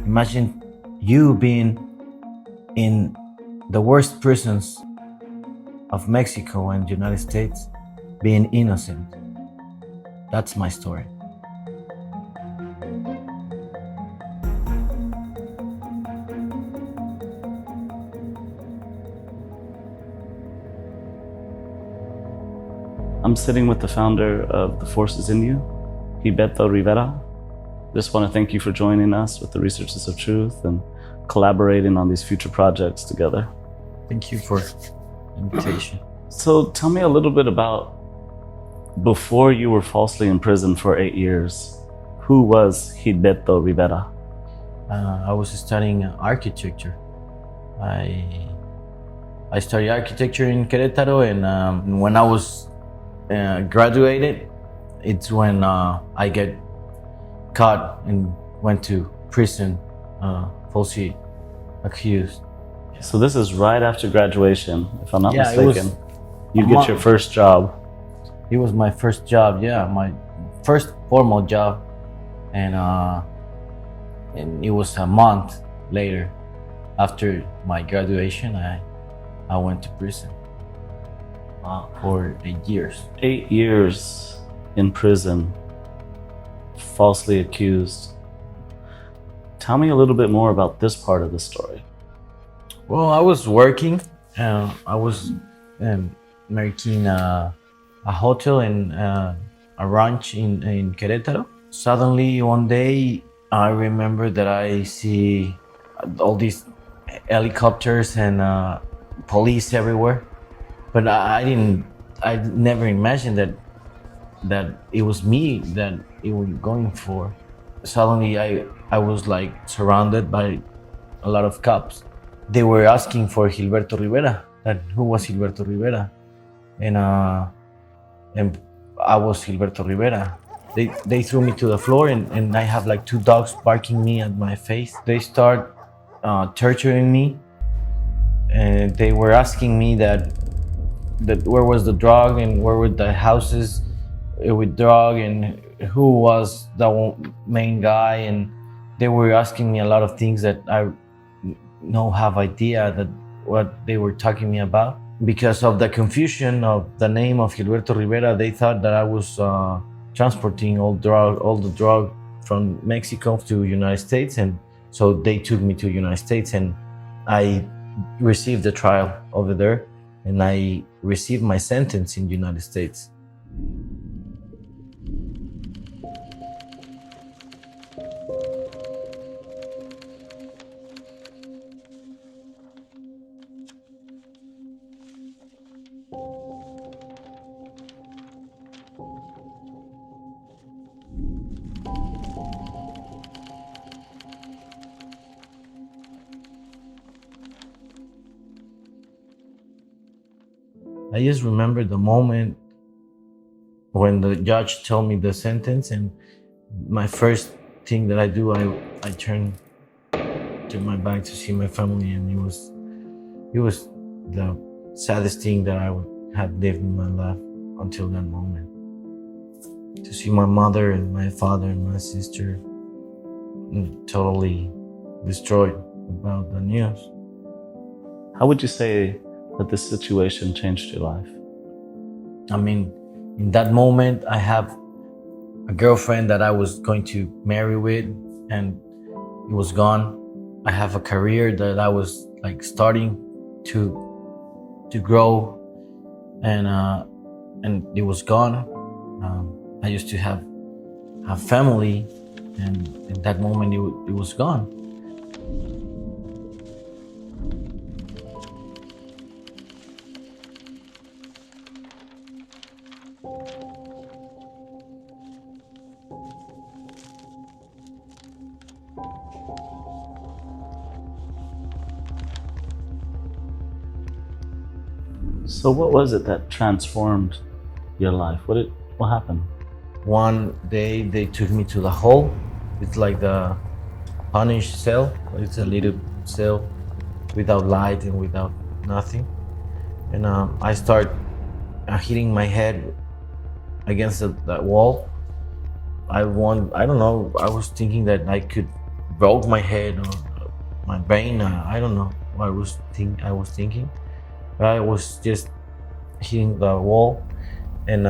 Imagine you being in the worst prisons of Mexico and United States, being innocent. That's my story. I'm sitting with the founder of the Fuerza in you, Gilberto Rivera. Just want to thank you for joining us with the Researchers of Truth and collaborating on these future projects together. Thank you for the invitation. So tell me a little bit about before you were falsely imprisoned for 8 years. Who was Gilberto Rivera? I was studying architecture. I studied architecture in Querétaro, and when I was graduated, it's when I get caught and went to prison, falsely accused. So this is right after graduation, if I'm not Yeah, mistaken. You get your first job. It was my first job, yeah, my first formal job, and it was a month later, after my graduation, I went to prison. Wow. For 8 years. 8 years in prison, falsely accused. Tell me a little bit more about this part of the story. Well, I was working. I was making a hotel and a ranch in Querétaro. Suddenly, one day, I remember that I see all these helicopters and police everywhere. But I never imagined that it was me that it was going for. Suddenly, I was like surrounded by a lot of cops. They were asking for Gilberto Rivera. Who was Gilberto Rivera? And I was Gilberto Rivera. They threw me to the floor, and I have like 2 dogs barking me at my face. They start torturing me, and they were asking me that where was the drug and where were the houses with drug and who was the main guy, and they were asking me a lot of things that I no have idea that what they were talking me about. Because of the confusion of the name of Gilberto Rivera, they thought that I was transporting all the drug from Mexico to United States, and so they took me to United States, and I received the trial over there, and I received my sentence in the United States. I just remember the moment when the judge told me the sentence, and my first thing that I do, I turn to my back to see my family, and it was the saddest thing that I would have lived in my life until that moment. To see my mother and my father and my sister totally destroyed about the news. How would you say that this situation changed your life? I mean, in that moment, I have a girlfriend that I was going to marry with, and it was gone. I have a career that I was like starting to grow, and it was gone. I used to have a family, and in that moment, it was gone. So what was it that transformed your life? What happened? One day they took me to the hall. It's like the punished cell. It's a little cell without light and without nothing. And I start hitting my head against that wall. I don't know, I was thinking that I could broke my head or my brain. I don't know what I was thinking. But I was just hitting the wall, and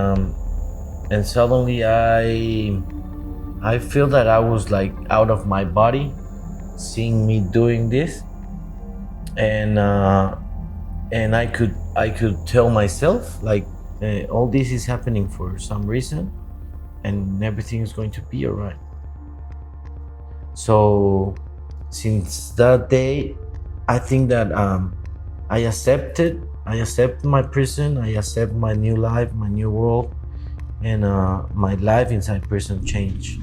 suddenly I feel that I was like out of my body, seeing me doing this, and I could tell myself like all this is happening for some reason, and everything is going to be alright. So since that day, I think that I accept my prison, I accept my new life, my new world, and my life inside prison changed.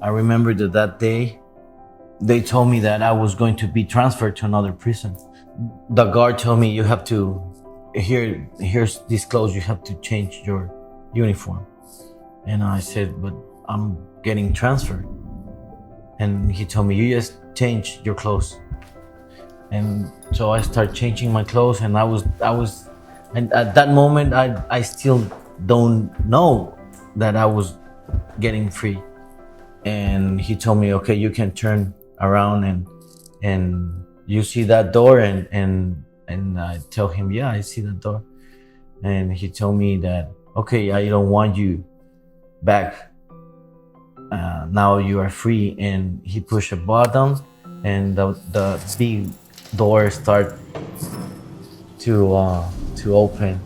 I remember that day they told me that I was going to be transferred to another prison. The guard told me, you have to, here's this clothes, you have to change your uniform. And I said, but I'm getting transferred. And he told me, you just change your clothes. And so I started changing my clothes, and and at that moment, I still don't know that I was getting free. And he told me, okay, you can turn around and you see that door, and I tell him, yeah, I see that door. And he told me that, okay, I don't want you back. Now you are free. And he pushed a button, and the big door start to open.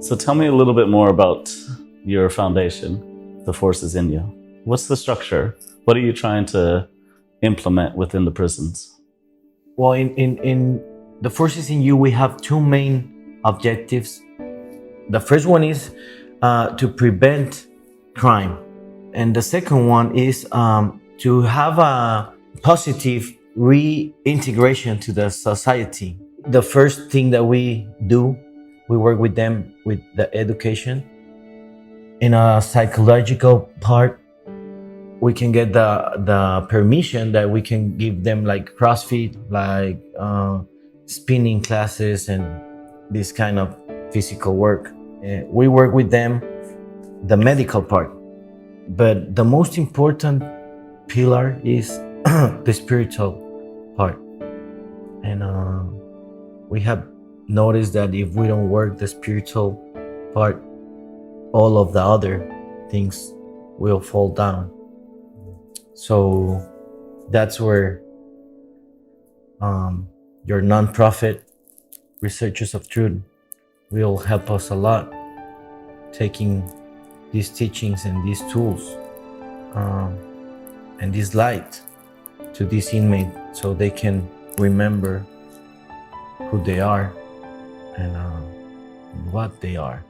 So tell me a little bit more about your foundation, the Forces in You. What's the structure? What are you trying to implement within the prisons? Well, in the Forces in You, we have two main objectives. The first one is to prevent crime, and the second one is to have a positive reintegration to the society. The first thing that we do, we work with them with the education. In a psychological part, we can get the permission that we can give them like CrossFit, like spinning classes, and this kind of physical work. We work with them the medical part, but the most important pillar is the spiritual part. And we have noticed that if we don't work the spiritual part, all of the other things will fall down. So that's where your nonprofit Researchers of Truth will help us a lot, taking these teachings and these tools and this light to these inmates, so they can remember who they are and what they are.